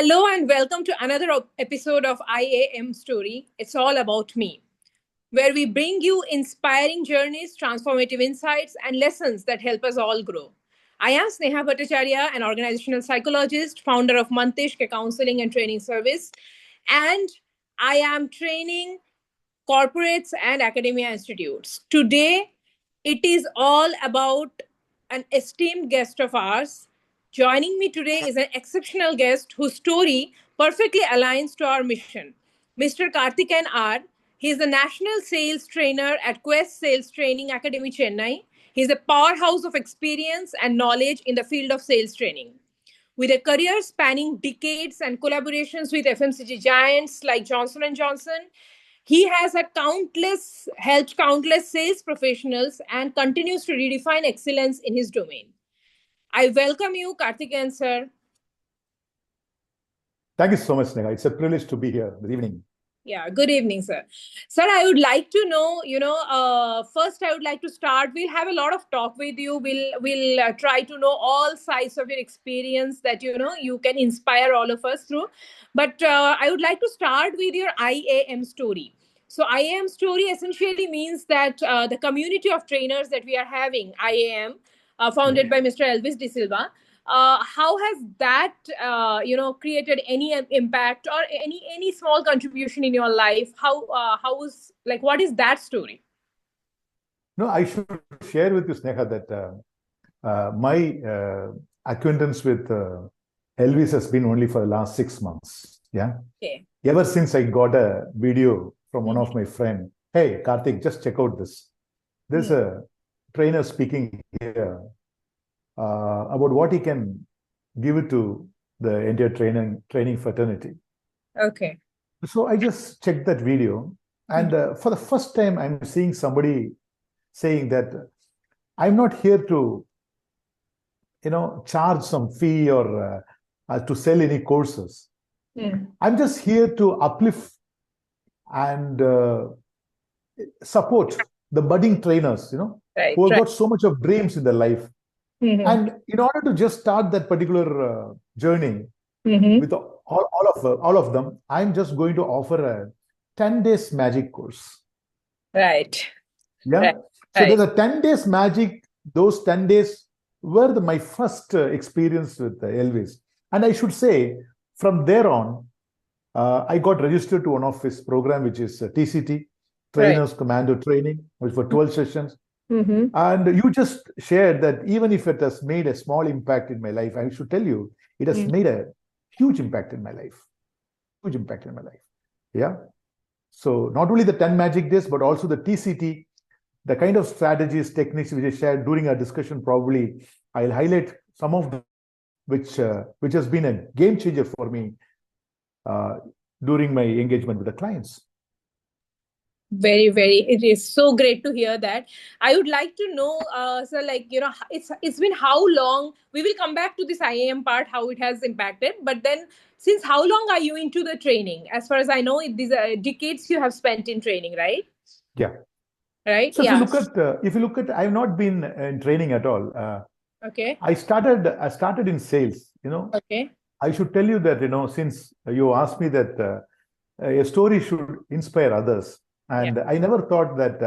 Hello and welcome to another episode of IAM Story. It's all about me, where we bring you inspiring journeys, transformative insights, and lessons that help us all grow. I am Sneha Bhattacharya, an organizational psychologist, founder of Mantishk Counseling and Training Service, and I am training corporates and academia institutes. Today, it is all about an esteemed guest of ours. Joining me today is an exceptional guest whose story perfectly aligns to our mission. Mr. Karthikeyan R. He is the national sales trainer at Quest Sales Training Academy, Chennai. He is a powerhouse of experience and knowledge in the field of sales training. With a career spanning decades and collaborations with FMCG giants like Johnson& and Johnson, he has helped countless sales professionals and continues to redefine excellence in his domain. I welcome you, Karthikeyan sir. Thank you so much, Sneha. It's a privilege to be here. Good evening. Yeah, good evening, sir. Sir, I would like to know, first I would like to start. We'll have a lot of talk with you. We'll try to know all sides of your experience that, you can inspire all of us through. But I would like to start with your IAM story. So IAM story essentially means that the community of trainers that we are having, IAM, founded by Mr. Elvis D'Silva, how has that created any impact or any small contribution in your life? What is that story? No, I should share with you, Sneha, that my acquaintance with Elvis has been only for the last 6 months. Yeah. Okay. Ever since I got a video from one of my friends, hey, Karthik, just check out this. There's a trainer speaking here about what he can give it to the entire training fraternity. Okay. So I just checked that video, and for the first time, I'm seeing somebody saying that I'm not here to, charge some fee or to sell any courses. I'm just here to uplift and support the budding trainers, who have got so much of dreams in their life. And in order to just start that particular journey with all of them, I'm just going to offer a 10 days magic course. Right. Yeah. Right. So there's a 10 days magic. Those 10 days were my first experience with Elvis. And I should say, from there on, I got registered to one of his program, which is TCT, Trainers Commando Training, which for 12 sessions. And you just shared that even if it has made a small impact in my life, I should tell you, it has made a huge impact in my life. Huge impact in my life. Yeah. So not only the 10 magic days, but also the TCT, the kind of strategies, techniques which I shared during our discussion, probably I'll highlight some of them, which has been a game changer for me during my engagement with the clients. Very, very. It is so great to hear that. I would like to know, sir, it's been how long? We will come back to this IAM part, how it has impacted. But then, since how long are you into the training? As far as I know, these are decades you have spent in training, right? Yeah. Right. So if you look at, I've not been in training at all. Okay. I started in sales. Okay. I should tell you that since you asked me that a story should inspire others. And I never thought that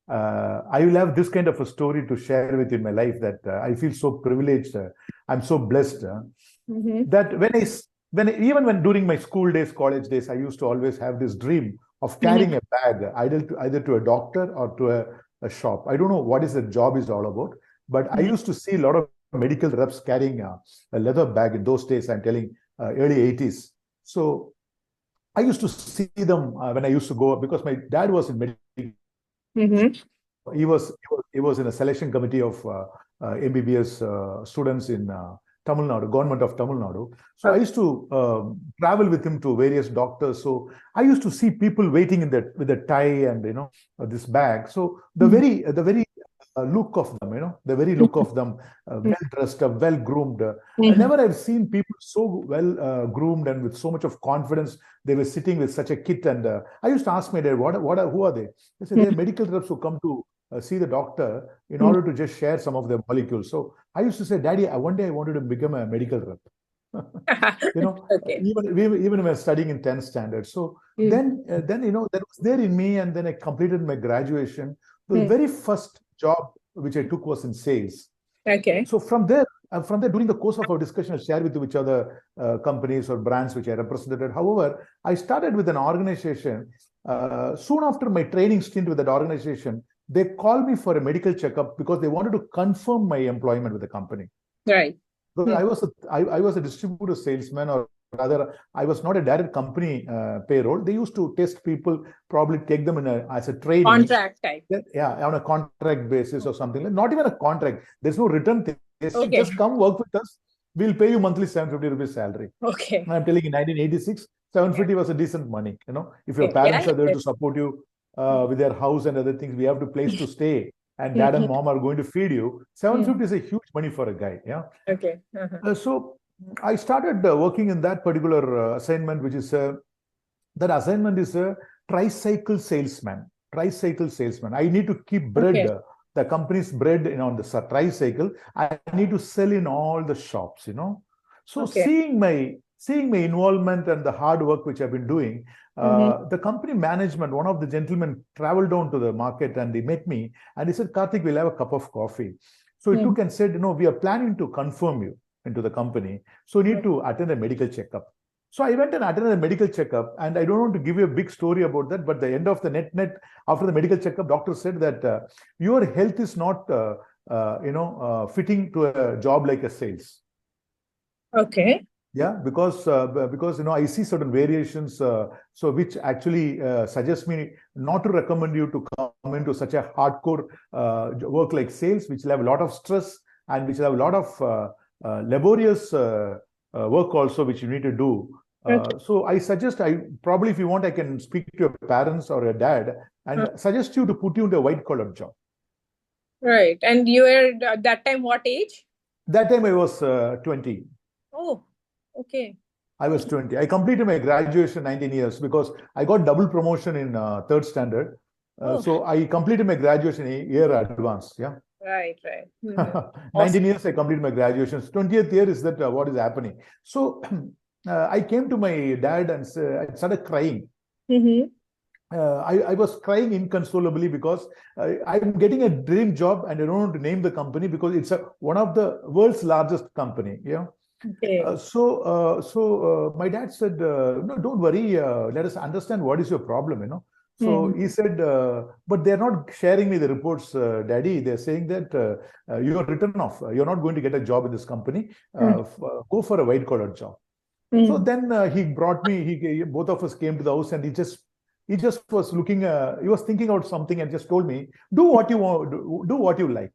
I will have this kind of a story to share with in my life, that I feel so privileged. I'm so blessed that when during my school days, college days, I used to always have this dream of carrying a bag, either to a doctor or to a shop. I don't know what is the job is all about, but I used to see a lot of medical reps carrying a leather bag in those days. I'm telling early 80s. So I used to see them when I used to go, because my dad was in medical. He was in a selection committee of MBBS students in Tamil Nadu, government of Tamil Nadu. So I used to travel with him to various doctors. So I used to see people waiting with a tie and this bag. So the very look of them, the very look of them, well dressed up, well groomed. I never have seen people so well groomed and with so much of confidence. They were sitting with such a kit, and I used to ask my dad, who are they? They said they're medical reps who come to see the doctor in order to just share some of their molecules. So I used to say, Daddy, one day I wanted to become a medical rep. Okay. Even when I was studying in 10th standard. So then that was there in me, and then I completed my graduation. The very first job which I took was in sales. Okay. So from there, during the course of our discussion, I'll share with you which other companies or brands which I represented. However, I started with an organization. Soon after my training stint with that organization, they called me for a medical checkup because they wanted to confirm my employment with the company. Right. Because I was a distributor salesman, or rather, I was not a direct company payroll. They used to test people, probably take them as a training. Contract type. Yeah, on a contract basis or something. Not even a contract. There's no written thing. They say, Okay. just come work with us. We'll pay you monthly 750 rupees salary. Okay. And I'm telling you, in 1986, 750 was a decent money. If your parents are there to support you with their house and other things, we have a place to stay, and dad and mom are going to feed you. 750 is a huge money for a guy. Yeah. Okay. So I started working in that particular assignment, which is that assignment is a tricycle salesman. Tricycle salesman. I need to keep bread, the company's bread, on the tricycle. I need to sell in all the shops. So seeing my involvement and the hard work which I've been doing, the company management, one of the gentlemen traveled down to the market and he met me and he said, Karthik, we'll have a cup of coffee. So he took and said, we are planning to confirm you into the company. So you need to attend a medical checkup. So I went and attended a medical checkup, and I don't want to give you a big story about that, but the end of the net, after the medical checkup, doctor said that your health is not, fitting to a job like a sales. Okay. Yeah, because I see certain variations, so which actually suggests me not to recommend you to come into such a hardcore work like sales, which will have a lot of stress and which will have a lot of laborious work also, which you need to do. So I suggest, probably if you want, I can speak to your parents or your dad and suggest you to put you into a white collar job. Right. And you were at that time what age? That time I was 20. Oh, okay. I was 20. I completed my graduation 19 years because I got double promotion in third standard. So I completed my graduation a year advance. Yeah. Right. 19 years I completed my graduation. 20th year is that what is happening. So I came to my dad and I started crying. I was crying inconsolably because I'm getting a dream job and I don't want to name the company because it's one of the world's largest company. Yeah. Okay. So my dad said, no, don't worry. Let us understand what is your problem. So he said, but they're not sharing me the reports, Daddy. They're saying that you're written off. You're not going to get a job in this company. Go for a white collar job. So then he brought me. Both of us came to the house, and he just was looking. He was thinking out something, and just told me, "Do what you want. Do what you like."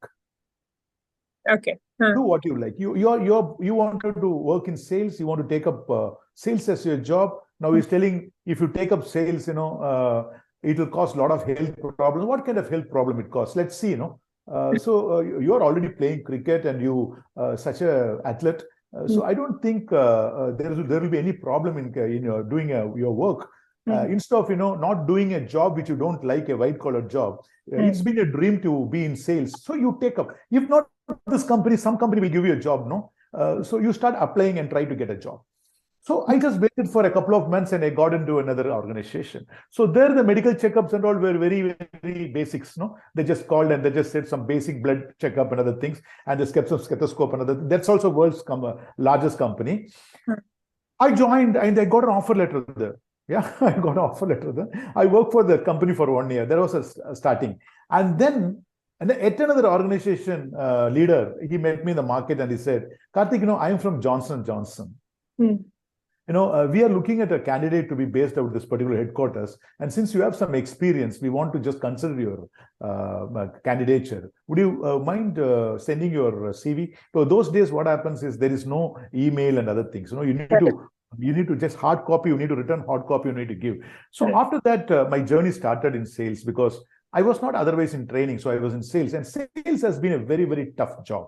Okay. Do what you like. You wanted to work in sales. You want to take up sales as your job. Now he's telling, if you take up sales, it will cause a lot of health problems. What kind of health problem it causes? Let's see. So you are already playing cricket and you such a athlete. So I don't think there will be any problem in doing your work. Instead of not doing a job which you don't like, a white collar job, it's been a dream to be in sales. So you take up. If not this company, some company will give you a job. So you start applying and try to get a job. So I just waited for a couple of months and I got into another organization. So there the medical checkups and all were very, very basics. They just called and they just said some basic blood checkup and other things, and they kept some stethoscope and other. That's also world's largest company. I joined and I got an offer letter there. Yeah, I got an offer letter there. I worked for the company for 1 year. That was a starting. And then at another organization leader, he met me in the market and he said, Karthik, I'm from Johnson & Johnson. We are looking at a candidate to be based out of this particular headquarters. And since you have some experience, we want to just consider your candidature. Would you mind sending your CV? So those days, what happens is there is no email and other things. You need to just hard copy. You need to return hard copy. You need to give. So after that, my journey started in sales because I was not otherwise in training. So I was in sales, and sales has been a very, very tough job.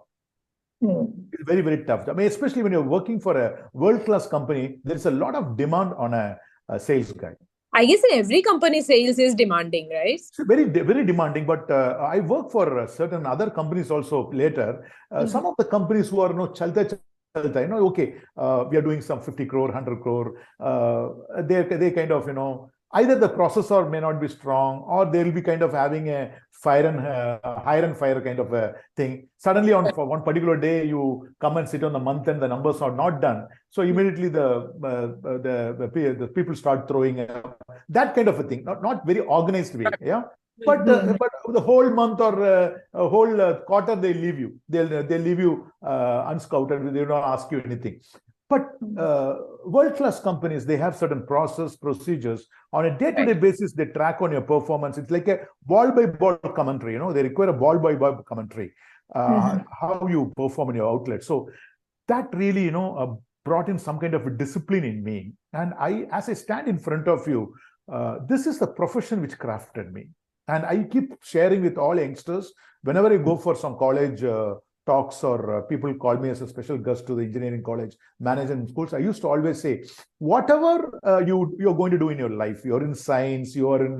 It's very, very tough. I mean, especially when you're working for a world-class company, there's a lot of demand on a sales guy. I guess in every company, sales is demanding, right? It's very, very demanding. But I work for certain other companies also later. Some of the companies who are chalta I know, okay, we are doing some 50 crore, 100 crore. They kind of, either the processor may not be strong, or they'll be kind of having a hire and fire kind of a thing. Suddenly for one particular day, you come and sit on the month and the numbers are not done. So immediately the people start throwing that kind of a thing, not very organized way. Yeah. But the whole month or a whole quarter, they leave you. They'll leave you unscouted. They don't ask you anything. But world-class companies, they have certain process, procedures. On a day-to-day basis, they track on your performance. It's like a ball-by-ball commentary. They require a ball-by-ball commentary, how you perform in your outlet. So that really, brought in some kind of a discipline in me. And as I stand in front of you, this is the profession which crafted me. And I keep sharing with all youngsters, whenever I go for some college talks or people call me as a special guest to the engineering college, management schools, I used to always say, whatever you're going to do in your life, you're in science, you're in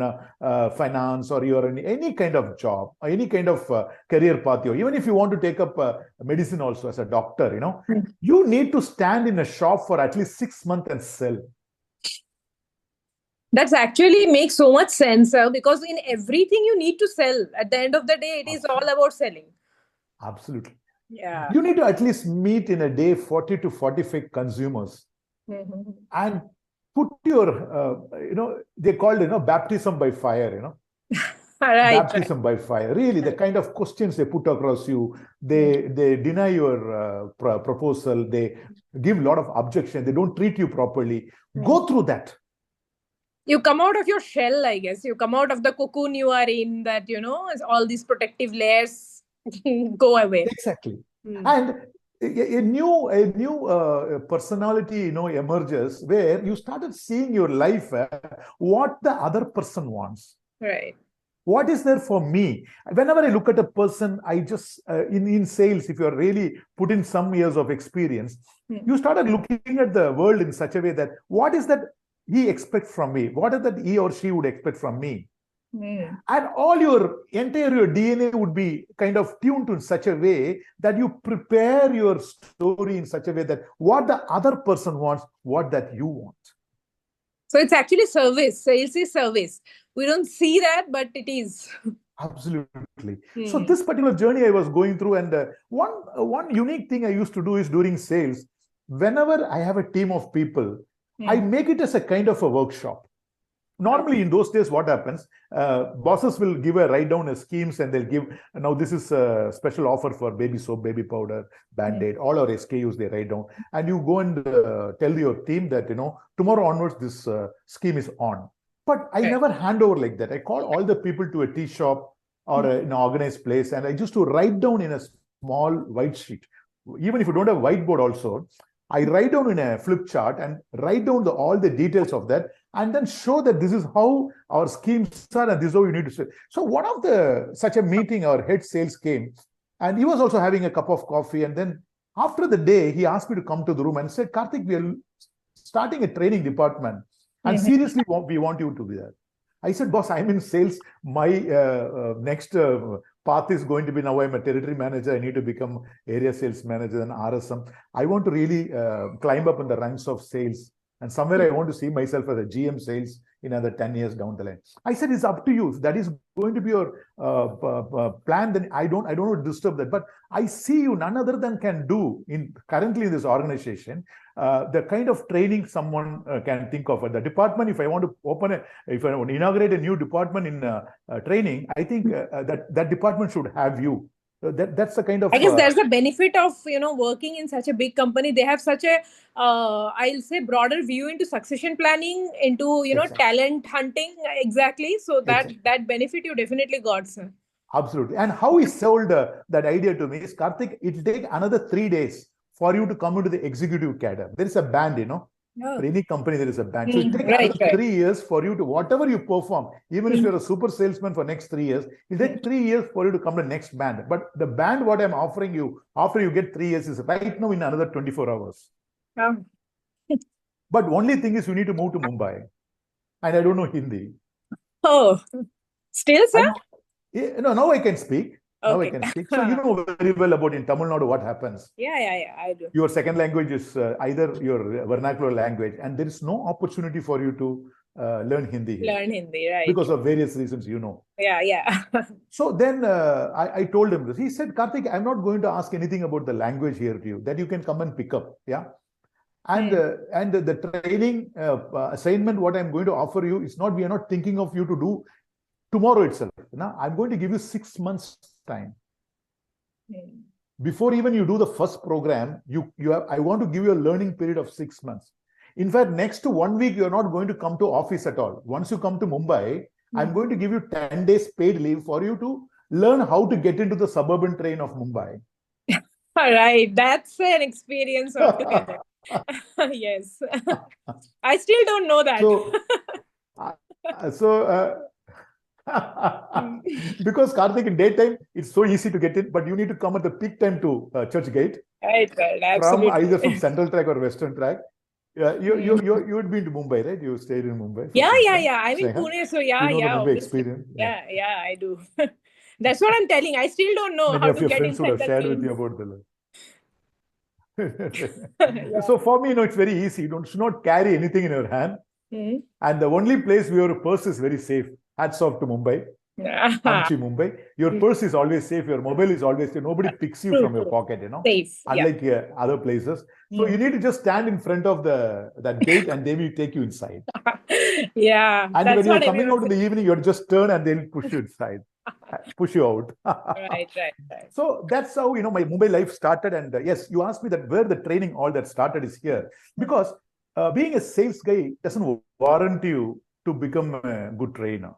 finance, or you're in any kind of job, or any kind of career path, or even if you want to take up medicine also as a doctor, you need to stand in a shop for at least 6 months and sell. That's actually makes so much sense, sir, because in everything you need to sell. At the end of the day, it is all about selling. Absolutely. Yeah. You need to at least meet in a day 40 to 45 consumers and put your, they called baptism by fire, baptism by fire. Really, the kind of questions they put across you, they deny your proposal, they give a lot of objection, they don't treat you properly. Go through that. You come out of your shell, I guess. You come out of the cocoon you are in, that, all these protective layers go away. Exactly. And a new personality, emerges, where you started seeing your life, what the other person wants. Right. What is there for me? Whenever I look at a person, I just, in sales, if you're really put in some years of experience, you started looking at the world in such a way that, what is that he expects from me? What is that he or she would expect from me? And all your DNA would be kind of tuned to in such a way that you prepare your story in such a way that what the other person wants, what that you want. So it's actually service. Sales is service. We don't see that, but it is. Absolutely. So this particular journey I was going through, and one unique thing I used to do is during sales, whenever I have a team of people, I make it as a kind of a workshop. Normally, in those days, what happens? Bosses will give a write down schemes, and they'll give, now this is a special offer for baby soap, baby powder, Band-Aid, all our SKUs they write down. And you go and tell your team that, tomorrow onwards, this scheme is on. But I never hand over like that. I call all the people to a tea shop or an organized place, and I used to write down in a small white sheet. Even if you don't have whiteboard also, I write down in a flip chart and write down all the details of that, and then show that this is how our schemes are and this is how you need to say. So one of such a meeting, our head sales came, and he was also having a cup of coffee. And then after the day, he asked me to come to the room and said, Karthik, we are starting a training department, and seriously, we want you to be there. I said, boss, I'm in sales. My next path is going to be, now I'm a territory manager. I need to become area sales manager and RSM. I want to really climb up in the ranks of sales. And somewhere I want to see myself as a GM sales in another 10 years down the line. I said, it's up to you. If that is going to be your plan, then I don't want to disturb that. But I see you, none other than can do currently in this organization, the kind of training someone can think of. At the department, if I want to if I want to inaugurate a new department in training, I think that department should have you. That's the kind of. I guess there's a benefit of working in such a big company. They have such a I'll say broader view into succession planning, into talent hunting. Exactly. So that benefit you definitely got, sir. Absolutely. And how he sold that idea to me is, Karthik, it'll take another 3 days for you to come into the executive cadre. There is a band, For any company, there is a band. So it takes another 3 years for you to, whatever you perform, even if you're a super salesman for next 3 years, it'll take 3 years for you to come to the next band. But the band, what I'm offering you after you get 3 years, is right now in another 24 hours. But only thing is, you need to move to Mumbai. And I don't know Hindi. Oh, still, sir? Now I can speak. Now I Okay. can speak. So you know very well about in Tamil Nadu what happens. Yeah, I do. Your second language is either your vernacular language, and there is no opportunity for you to learn Hindi here Learn Hindi, right? because of various reasons, you know. Yeah. So then I told him this. He said, Karthik, I'm not going to ask anything about the language here to you, that you can come and pick up. Yeah. And the training assignment, what I'm going to offer you is not, we are not thinking of you to do tomorrow itself. Now, I'm going to give you 6 months time. Before even you do the first program, I want to give you a learning period of 6 months. In fact, next to 1 week, you're not going to come to office at all. Once you come to Mumbai, I'm going to give you 10 days paid leave for you to learn how to get into the suburban train of Mumbai. All right. That's an experience altogether. Yes. I still don't know that. Because Karthik, in daytime, it's so easy to get in, but you need to come at the peak time to Church Gate. Right, absolutely. Either from Central Track or Western Track. Yeah, you would be to Mumbai, right? You stayed in Mumbai. Yeah. I'm in Pune, so yeah. You know the Mumbai experience. Yeah, I do. That's what I'm telling. I still don't know how to get inside the train. Many of your friends would have shared with you about the So for me, it's very easy. You should not carry anything in your hand. And the only place where your purse is very safe. Hats off to Mumbai. Amchi Mumbai. Your purse is always safe. Your mobile is always safe. Nobody picks you from your pocket, Safe. Unlike other places. So you need to just stand in front of that gate and they will take you inside. Yeah. And when you're coming out in the evening, you'll just turn and they'll push you inside. Push you out. Right. So that's how, my Mumbai life started. And yes, you asked me that where the training, all that started is here. Because being a sales guy doesn't warrant you to become a good trainer.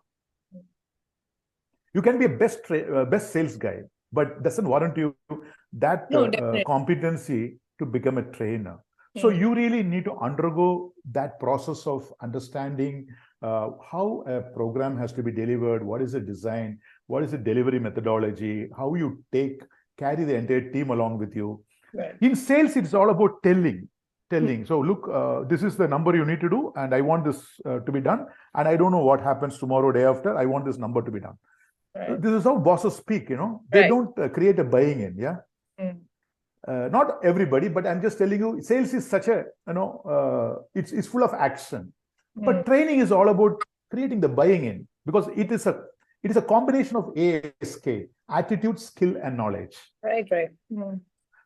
You can be a best sales guy, but doesn't warrant you that competency to become a trainer. So you really need to undergo that process of understanding how a program has to be delivered, what is the design, what is the delivery methodology, how you carry the entire team along with you. Right. In sales, it's all about telling. So look, this is the number you need to do, and I want this to be done. And I don't know what happens tomorrow, day after. I want this number to be done. Right. This is how bosses speak, They don't create a buying in, yeah? Not everybody, but I'm just telling you, sales is such a, it's full of action. But training is all about creating the buying in, because it is a combination of ASK, attitude, skill, and knowledge. Right.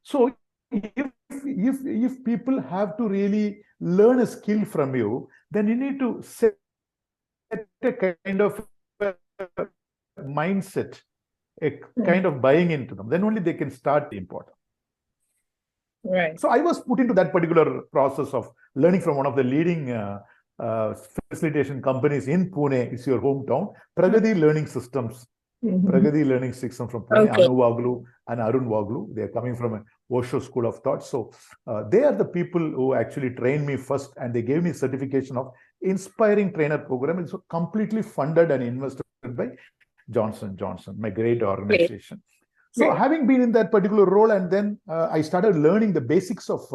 So if people have to really learn a skill from you, then you need to set a kind of mindset, a kind of buying into them. Then only they can start the important. Right. So I was put into that particular process of learning from one of the leading facilitation companies in Pune. It's your hometown. Pragati Learning Systems. Pragati Learning System from Pune. Anu Waglu and Arun Waglu. They are coming from an Osho School of Thought. So they are the people who actually trained me first, and they gave me certification of Inspiring Trainer Program. It's completely funded and invested by Johnson & Johnson, my great organization. So having been in that particular role, and then I started learning the basics of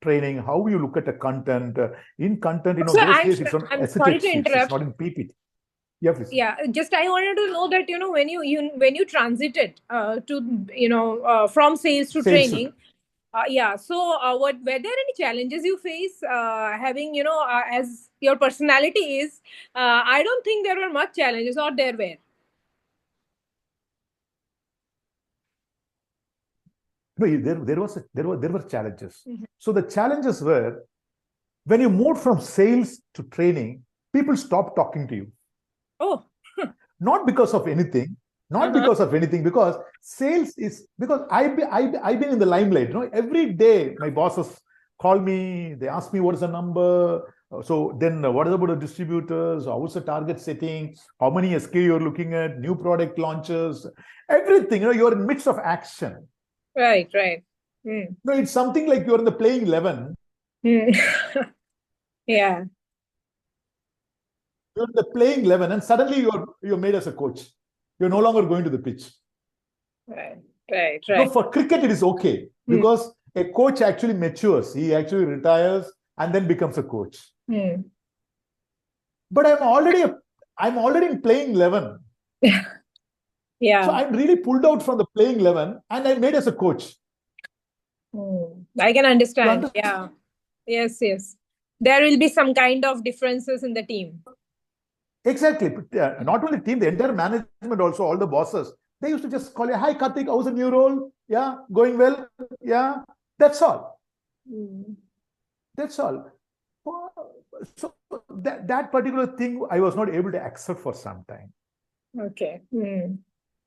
training, how you look at a content. In content, so those days it's on I'm sorry to interrupt. It's not in PPT. Yeah, please. Yeah, just I wanted to know that, when you transited to, from sales to training. So were there any challenges you face having, as your personality is, I don't think there were much challenges, or there were? No, there were challenges. So the challenges were, when you moved from sales to training, people stopped talking to you. Oh. Not because of anything. Because sales is, because I've been in the limelight. Every day my bosses call me, they ask me what is the number. So then what is about the distributors? How's the target setting? How many SKU you're looking at? New product launches? Everything. You're in midst of action. Right. No, it's something like you're in the playing 11. Yeah. You're in the playing 11, and suddenly you're made as a coach. You're no longer going to the pitch. Right. So for cricket, it is okay, because a coach actually matures. He actually retires and then becomes a coach. But I'm already in playing 11. Yeah. So I'm really pulled out from the playing 11 and I made as a coach. I can You understand. understand? Yeah. Yes, yes. There will be some kind of differences in the team. Exactly. Not only team, the entire management also, all the bosses, they used to just call you, hi Karthik, how's the new role? Yeah, going well? Yeah, that's all. That's all. So that particular thing I was not able to accept for some time. Okay.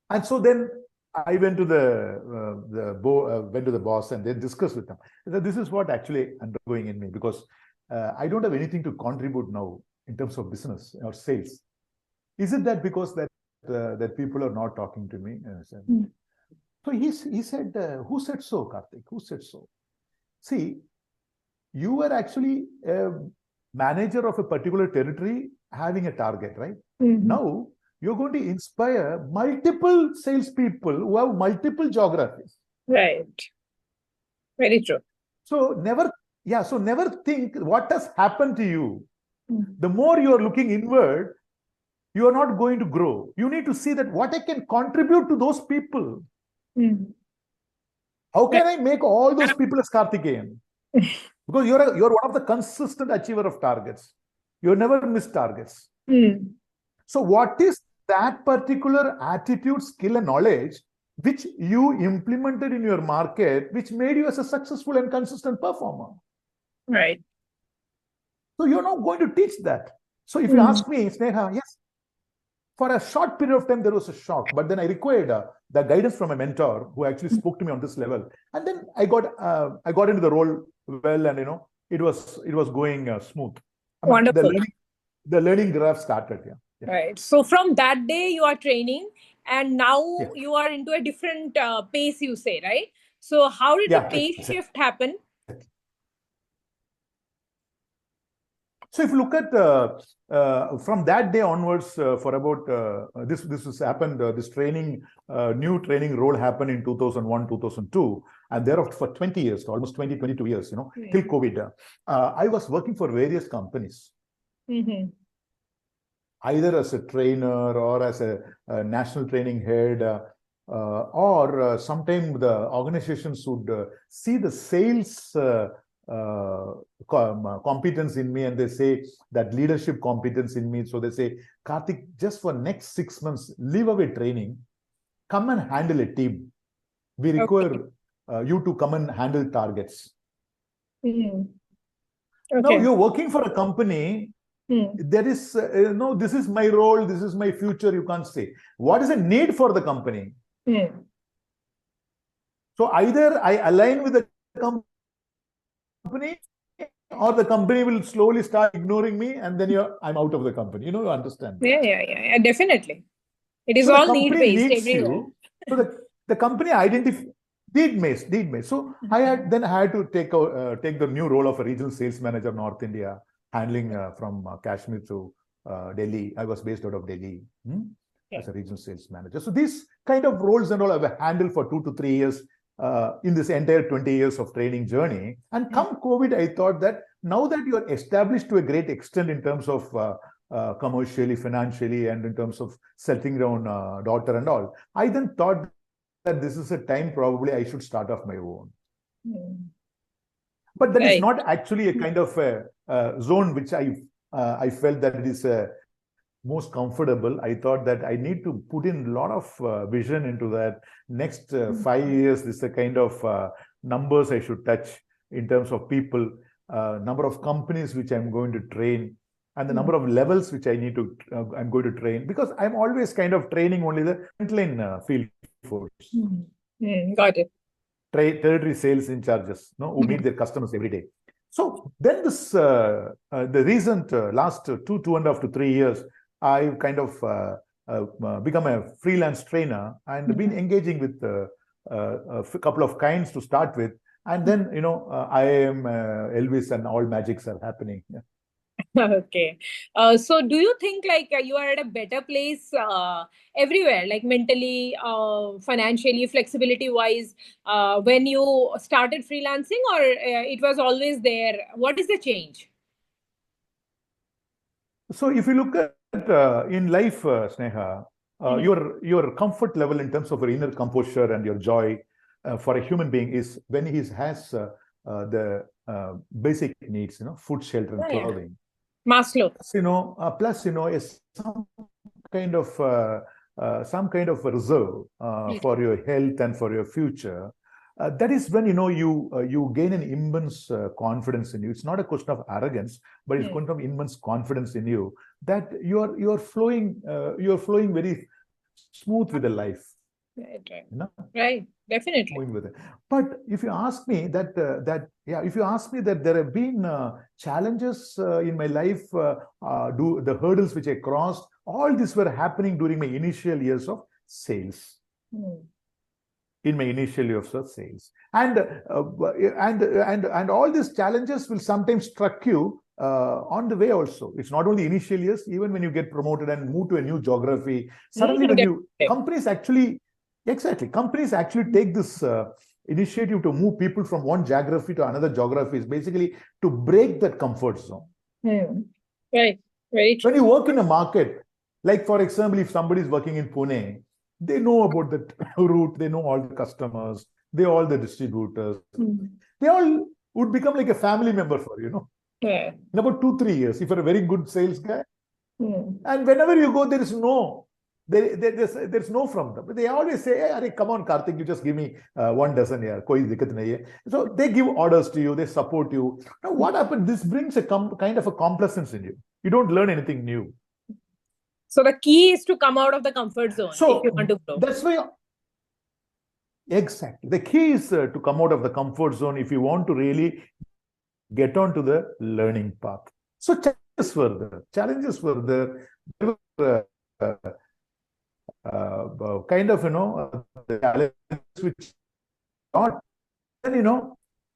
And so then I went to went to the boss and then discussed with them. This is what actually undergoing in me, because I don't have anything to contribute now in terms of business or sales. Is it that because that people are not talking to me? So he said, who said so, Karthik? Who said so? See, you were actually a manager of a particular territory having a target, right? Now you're going to inspire multiple salespeople who have multiple geographies. Right. Very true. So never think what has happened to you. The more you are looking inward, you are not going to grow. You need to see that what I can contribute to those people. How can I make all those people as Karthikeyan? Because you're one of the consistent achiever of targets. You never miss targets. So what is that particular attitude, skill, and knowledge which you implemented in your market, which made you as a successful and consistent performer? Right. So you're not going to teach that. So if you ask me, Sneha, yes, for a short period of time, there was a shock, but then I required the guidance from a mentor who actually spoke to me on this level. And then I got into the role well, and it was going smooth. I mean, Wonderful. the learning graph started. Yeah. Right. So from that day you are training, and now Yeah. you are into a different pace, you say, right? So how did the pace shift happen? So if you look at from that day onwards, for about this has happened. This new training role happened in 2001, 2002, and thereafter for 20 years, almost 20, 22 years, till COVID. I was working for various companies, either as a trainer or as a national training head, or sometimes the organizations would see the sales competence in me, and they say that leadership competence in me. So they say, Karthik, just for next 6 months, leave away training, come and handle a team. We require you to come and handle targets. Now you're working for a company. There is this is my role, this is my future. You can't say what is a need for the company. So either I align with the company, or the company will slowly start ignoring me, and then I'm out of the company. You understand? Yeah, definitely. It is so all the company need-based needs everywhere. you. So the company need me. So I had to take the new role of a regional sales manager, North India, handling from Kashmir to Delhi. I was based out of Delhi as a regional sales manager. So these kind of roles and all I've handled for 2 to 3 years in this entire 20 years of training journey. And come COVID, I thought that now that you are established to a great extent in terms of commercially, financially, and in terms of settling down daughter and all, I then thought that this is a time probably I should start off my own. But that is not actually a kind of a zone which I felt that it is most comfortable. I thought that I need to put in a lot of vision into that. Next 5 years, this is a kind of numbers I should touch in terms of people, number of companies which I'm going to train, and the number of levels which I'm going to train, because I'm always kind of training only the frontline field force. Got it. Territory sales in charges, who meet their customers every day. So then this, the recent last 2.5 to 3 years, I've kind of become a freelance trainer and been engaging with a couple of kinds to start with. And then, IAAM, Elvis, and all magics are happening. Okay. So do you think like you are at a better place everywhere, like mentally, financially, flexibility wise, when you started freelancing, or it was always there? What is the change? So if you look at in life, Sneha, your comfort level in terms of your inner composure and your joy for a human being is when he has the basic needs, food, shelter, and clothing. Maslow. Plus, is some kind of a reserve for your health and for your future. That is when you gain an immense confidence in you. It's not a question of arrogance, but it's going to have immense confidence in you that you're flowing very smooth with the life. Right, definitely. Moving with it. But if you ask me that there have been challenges in my life, the hurdles which I crossed, all these were happening during my initial years of sales. In my initial years of sales, and all these challenges will sometimes struck you on the way also. It's not only initial years, even when you get promoted and move to a new geography, suddenly companies actually take this initiative to move people from one geography to another geography, is basically to break that comfort zone. Right, very true. When you work in a market, like for example, if somebody is working in Pune, they know about the route, they know all the customers, they know all the distributors. They all would become like a family member for you. In about 2-3 years, if you're a very good sales guy, and whenever you go, there's no from them. They always say, hey, come on, Karthik, you just give me 1 dozen here. Koi dikkat nahi hai. So they give orders to you, they support you. Now, what happened? This brings a kind of a complacence in you. You don't learn anything new. So the key is to come out of the comfort zone if you want to grow. That's why, exactly. The key is to come out of the comfort zone if you want to really get onto the learning path. So challenges were there. There were the challenges which not,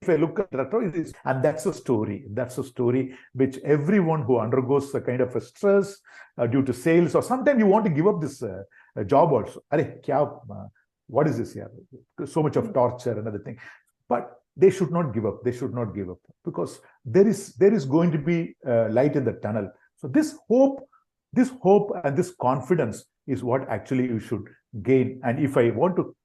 if I look at that, and that's a story. That's a story which everyone who undergoes a kind of a stress due to sales, or sometimes you want to give up this job also. What is this here? So much of torture and other thing. But they should not give up. They should not give up, because there is going to be light in the tunnel. So this hope and this confidence is what actually you should gain. And if I want to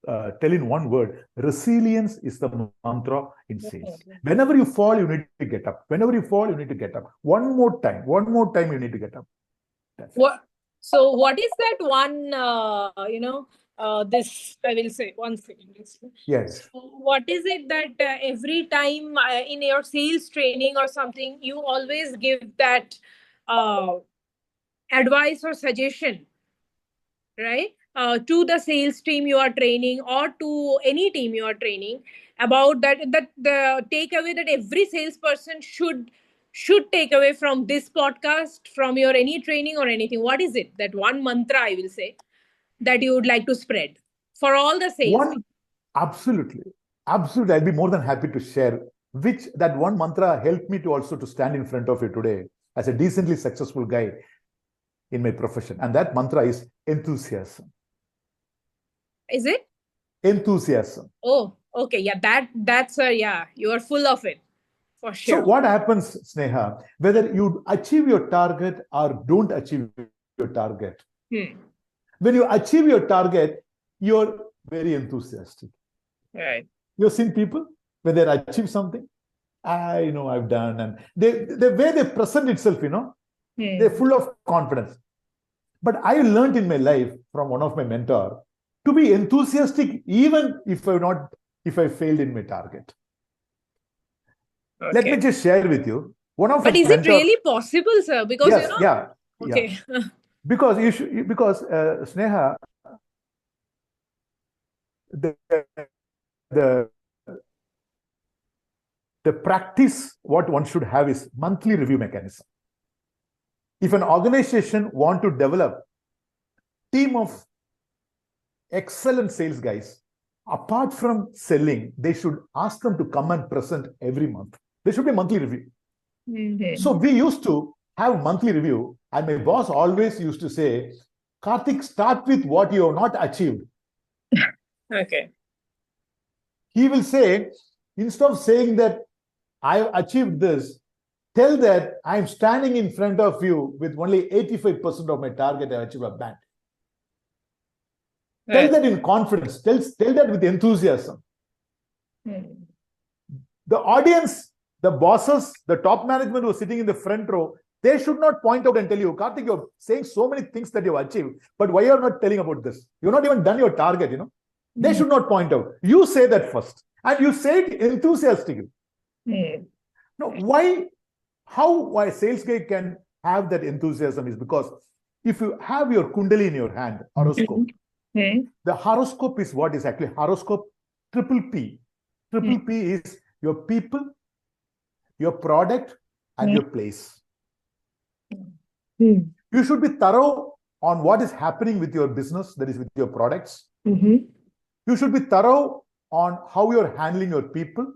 tell in one word, resilience is the mantra in sales. Whenever you fall, you need to get up. Whenever you fall, you need to get up. One more time, you need to get up. So what is that one, this, I will say, one second. Yes. So what is it that every time in your sales training or something, you always give that advice or suggestion, right? To the sales team you are training, or to any team you are training, about that the takeaway that every salesperson should take away from this podcast, from your any training or anything. What is it? That one mantra, I will say, that you would like to spread for all the sales? Absolutely. I'll be more than happy to share which that one mantra helped me to also to stand in front of you today as a decently successful guy in my profession. And that mantra is enthusiasm. Is it? Enthusiasm. Oh, okay. Yeah, that's you are full of it, for sure. So what happens, Sneha, whether you achieve your target or don't achieve your target, when you achieve your target, you're very enthusiastic. Right. You've seen people when they achieve something, I've done, and the way they present itself, they're full of confidence. But I learned in my life from one of my mentors to be enthusiastic even if I failed in my target. Okay. Let me just share with you But is it really possible, sir? Because yes, okay. Yeah. Because Sneha, the practice what one should have is monthly review mechanism. If an organization want to develop team of excellent sales guys, apart from selling, they should ask them to come and present every month. There should be a monthly review. So we used to have monthly review, and my boss always used to say, Karthik, start with what you have not achieved. Okay. He will say, instead of saying that I have achieved this, tell that I'm standing in front of you with only 85% of my target I achieved a band. Tell that in confidence. Tell that with enthusiasm. The audience, the bosses, the top management who are sitting in the front row, they should not point out and tell you, Karthik, you're saying so many things that you've achieved, but why you're not telling about this? You've not even done your target, They should not point out. You say that first. And you say it enthusiastically. Now, how a sales guy can have that enthusiasm is because if you have your kundali in your hand, horoscope, the horoscope is what is actually horoscope triple P. Triple P is your people, your product, and your place. You should be thorough on what is happening with your business, that is with your products. You should be thorough on how you're handling your people.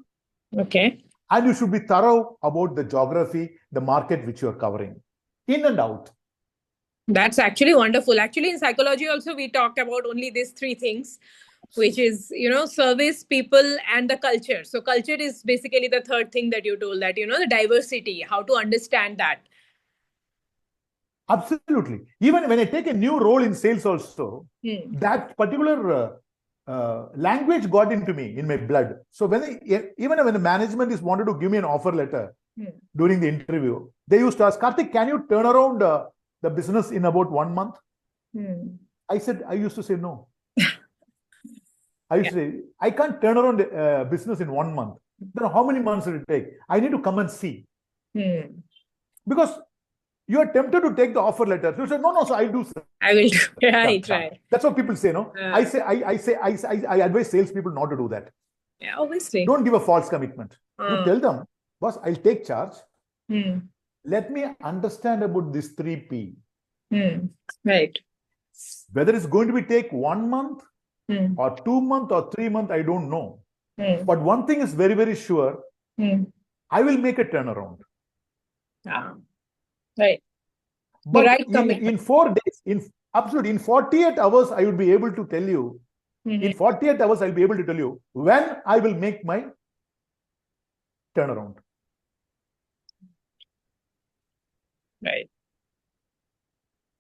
Okay. And you should be thorough about the geography, the market which you're covering, in and out. That's actually wonderful. Actually, in psychology also, we talk about only these three things, which is, service, people, and the culture. So culture is basically the third thing that you told, that, the diversity, how to understand that. Absolutely. Even when I take a new role in sales also, that particular language got into me, in my blood. So even when the management is wanted to give me an offer letter during the interview, they used to ask, Karthik, can you turn around the business in about 1 month? I used to say no. I used to say, I can't turn around business in 1 month. Then how many months will it take? I need to come and see. Because you are tempted to take the offer letter. You say, no, so I do. I will do. Right. That's what people say, no? I advise salespeople not to do that. Yeah, obviously. Don't give a false commitment. You tell them, boss, I'll take charge. Let me understand about this 3P. Right. Whether it's going to be take 1 month or 2 months or 3 months, I don't know. But one thing is very, very sure. I will make a turnaround. Right. But in 4 days, in 48 hours, I would be able to tell you. In 48 hours, I'll be able to tell you when I will make my turnaround. Right.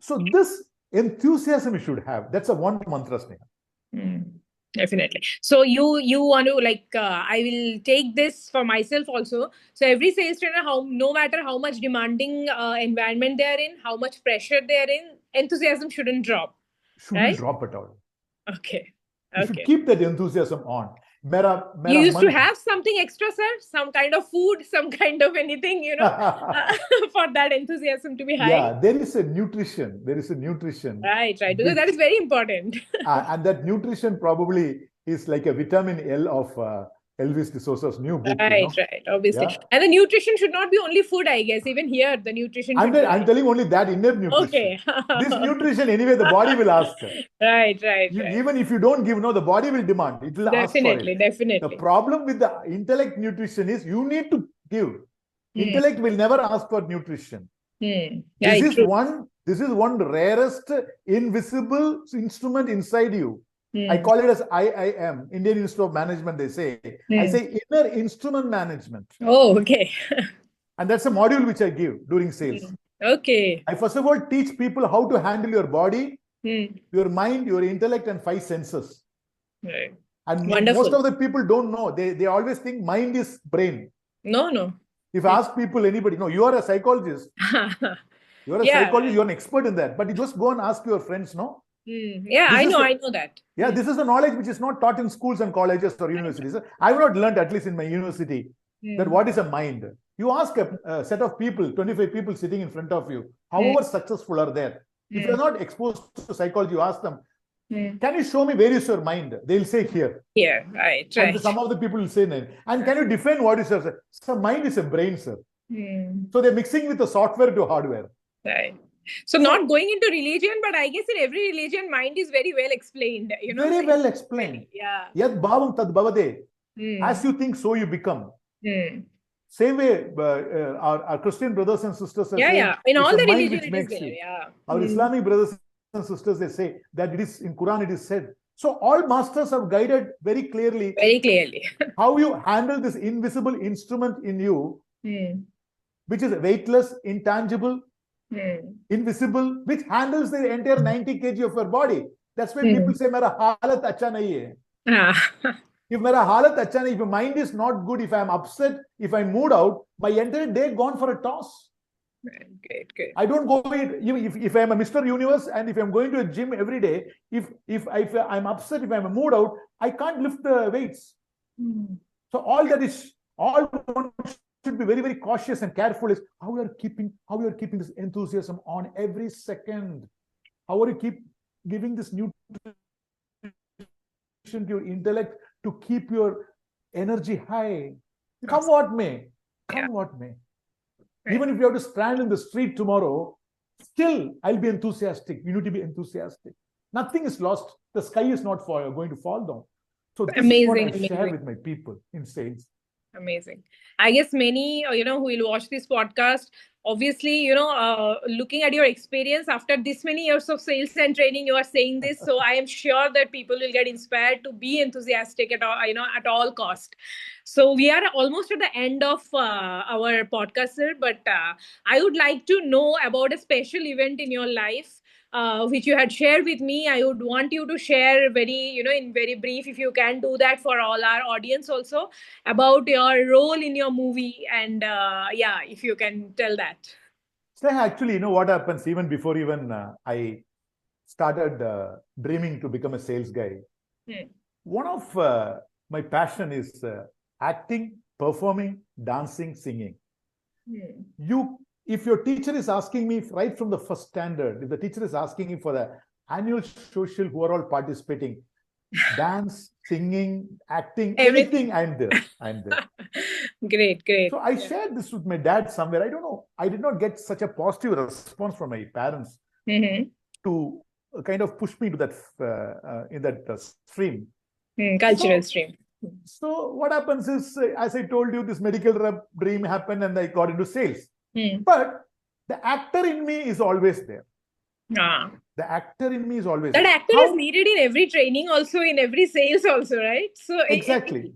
So this enthusiasm you should have. That's a one mantra, Sneha. Definitely. So you want to I will take this for myself also. So every sales trainer, no matter how much demanding environment they are in, how much pressure they are in, enthusiasm shouldn't drop. Shouldn't drop at all. Okay. You should keep that enthusiasm on. You used to have something extra, sir? Some kind of food, some kind of anything, for that enthusiasm to be high? Yeah, there is a nutrition. Right. Because that is very important. And that nutrition probably is like a vitamin L of Elvis D'Silva's new book. Right, obviously. Yeah. And the nutrition should not be only food, I guess. Even here, the nutrition I'm telling only that inner nutrition. Okay. This nutrition, anyway, the body will ask. Right. Even if you don't give, the body will demand. It will ask for it. Definitely. The problem with the intellect nutrition is you need to give. Intellect will never ask for nutrition. This is one rarest invisible instrument inside you. I call it as IAAM, Indian Institute of Management, they say. I say inner instrument management. Oh, okay. And that's a module which I give during sales. Okay. I first of all teach people how to handle your body, your mind, your intellect, and 5 senses. Right. And most of the people don't know. They always think mind is brain. No. If I ask people, anybody, no, you are a psychologist. You're a psychologist, you're an expert in that. But you just go and ask your friends, no? Yeah, I know that. Yeah, this is a knowledge which is not taught in schools and colleges or universities. I have not learned, at least in my university, that what is a mind. You ask a set of people, 25 people sitting in front of you, however successful are there. If you're not exposed to psychology, you ask them, can you show me where is your mind? They'll say here. Here, right. And some of the people will say that. And can you define what is your... So mind is a brain, sir. So they're mixing with the software to hardware. Right. So not going into religion, but I guess in every religion, mind is very well explained. Very well explained. Yeah. Yad bhavam tad bhavade. As you think, so you become. Same way, our Christian brothers and sisters are saying, in all the religions it is there. Our Islamic brothers and sisters, they say that it is in Quran, it is said. So all masters have guided very clearly. How you handle this invisible instrument in you, which is weightless, intangible, invisible, which handles the entire 90 kg of your body. That's why people say, "Mera halat acha nahi hai." If mera halat acha nahi, if my mind is not good, if I'm upset, if I'm mood out, my entire day gone for a toss. Great. I don't go if I'm a Mr. Universe and if I'm going to a gym every day, if I'm upset, if I'm a mood out, I can't lift the weights. So all one should be very, very cautious and careful is how you are keeping this enthusiasm on every second. How are you keep giving this nutrition to your intellect to keep your energy high? Come what may. Even if you have to stand in the street tomorrow, still I'll be enthusiastic. You need to be enthusiastic. Nothing is lost. The sky is not going to fall down. So this is what I share with my people in sales. Amazing. I guess many, who will watch this podcast, obviously, looking at your experience after this many years of sales and training, you are saying this. So I am sure that people will get inspired to be enthusiastic at all, at all cost. So we are almost at the end of our podcast, sir. But I would like to know about a special event in your life which you had shared with me. I would want you to share in very brief, if you can do that for all our audience also, about your role in your movie. And if you can tell that. So actually, what happens even before I started dreaming to become a sales guy. One of my passion is acting, performing, dancing, singing. If your teacher is asking me right from the first standard, if the teacher is asking me for the annual social who are all participating, dance, singing, acting, anything, I'm there. Great. So I shared this with my dad somewhere. I don't know. I did not get such a positive response from my parents to kind of push me to that in that stream. Cultural stream. So what happens is, as I told you, this medical dream happened and I got into sales. But the actor in me is always there. The actor in me is always that there. actor is needed in every training also, in every sales also, right? So exactly.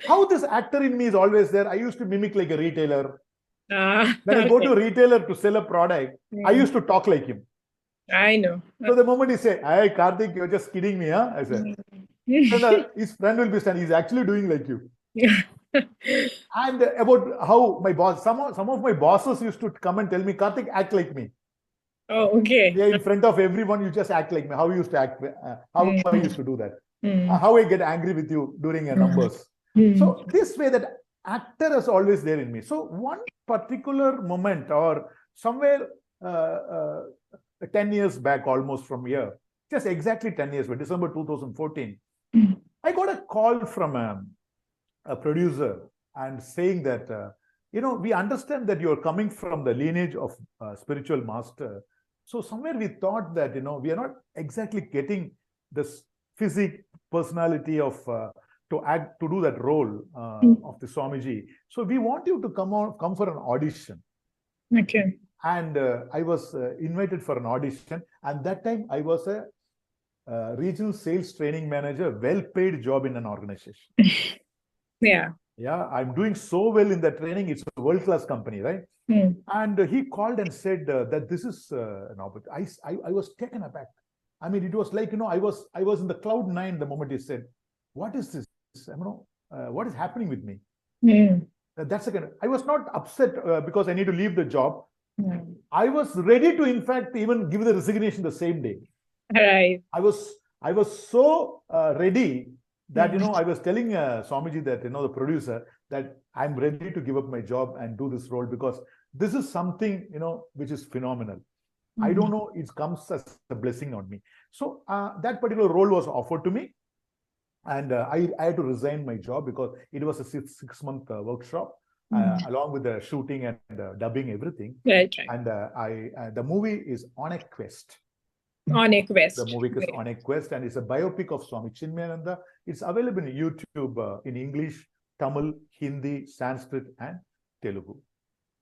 How this actor in me is always there. I used to mimic like a retailer. When I go to a retailer to sell a product, I used to talk like him. I know. So the moment he say, "Hey Karthik, you're just kidding me, huh?" I said, and his friend will be standing, he's actually doing like you. And about how my boss, some of my bosses used to come and tell me, "Karthik, act like me." Oh, okay. Yeah, in front of everyone, you just act like me. How you used to act, how I used to do that. How I get angry with you during numbers. So this way, that actor is always there in me. So one particular moment or somewhere 10 years back, almost from here, just exactly 10 years back, December 2014, I got a call from a producer and saying that, we understand that you're coming from the lineage of spiritual master. So somewhere we thought that, we are not exactly getting this physique, personality of to do that role of the Swamiji. So we want you to come for an audition. Okay. And I was invited for an audition. And that time I was a regional sales training manager, well-paid job in an organization. Yeah, I'm doing so well in that training. It's a world-class company, right? And he called and said that this is an opportunity. I was taken aback. I mean, it was like, I was in the cloud nine the moment he said, "What is this? What is happening with me?" That's again, I was not upset because I need to leave the job. I was ready to, in fact, even give the resignation the same day. Right. I was so ready that, I was telling Swamiji that, the producer, that I'm ready to give up my job and do this role because this is something, which is phenomenal. I don't know, it comes as a blessing on me. So that particular role was offered to me. And I had to resign my job because it was a six-month workshop, along with the shooting and dubbing, everything. Right. And the movie is On a Quest. On a Quest. The movie is On a Quest, and it's a biopic of Swami Chinmayananda. It's available on YouTube in English, Tamil, Hindi, Sanskrit, and Telugu.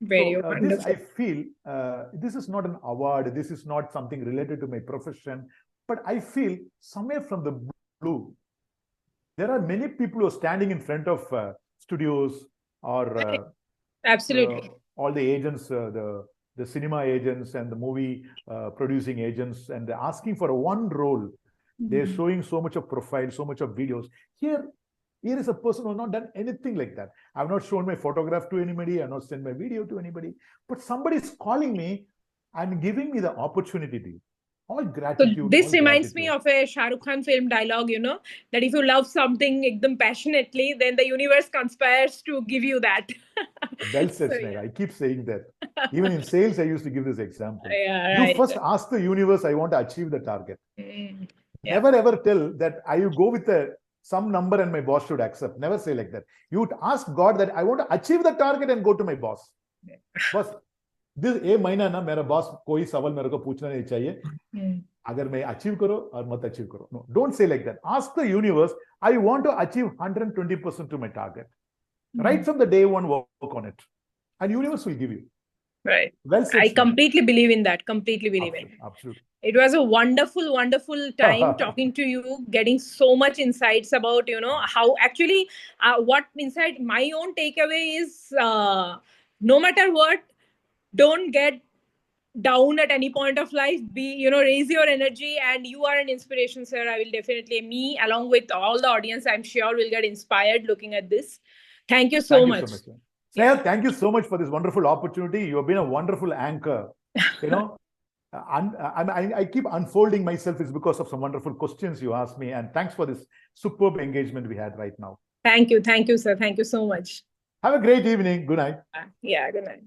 Very this, I feel, this is not an award. This is not something related to my profession. But I feel somewhere from the blue, there are many people who are standing in front of studios or absolutely all the agents, the the cinema agents and the movie producing agents, and they're asking for one role. They're showing so much of profile, so much of videos. Here is a person who has not done anything like that. I've not shown my photograph to anybody. I've not sent my video to anybody. But somebody is calling me and giving me the opportunity to. All gratitude. So this all reminds gratitude. me of a Shah Rukh Khan film dialogue, that if you love something ekdam passionately, then the universe conspires to give you that. Well said, So, Sneha. I keep saying that. Even in sales, I used to give this example. Yeah, You right. first ask the universe, I want to achieve the target. Yeah. Never ever tell that I will go with some number and my boss should accept. Never say like that. You would ask God that I want to achieve the target and go to my boss. Boss, this a महीना ना मेरा boss कोई सवाल मेरे को पूछना नहीं चाहिए अगर मैं अचीव करो और मत अचीव करो. No, don't say like that. Ask the universe, I want to achieve 120% to my target. Right from the day one, work on it, and universe will give you. Right. Well said, I Sneha. completely believe in that. Completely believe in it. Absolutely. It was a wonderful, wonderful time talking to you, getting so much insights about, how actually what inside my own takeaway is no matter what, don't get down at any point of life. Raise your energy, and you are an inspiration, sir. I will definitely, me along with all the audience, I'm sure will get inspired looking at this. Thank you so much. Sneha, thank you so much for this wonderful opportunity. You have been a wonderful anchor. I keep unfolding myself is because of some wonderful questions you asked me, and thanks for this superb engagement we had right now. Thank you, sir. Thank you so much. Have a great evening. Good night. Yeah, good night.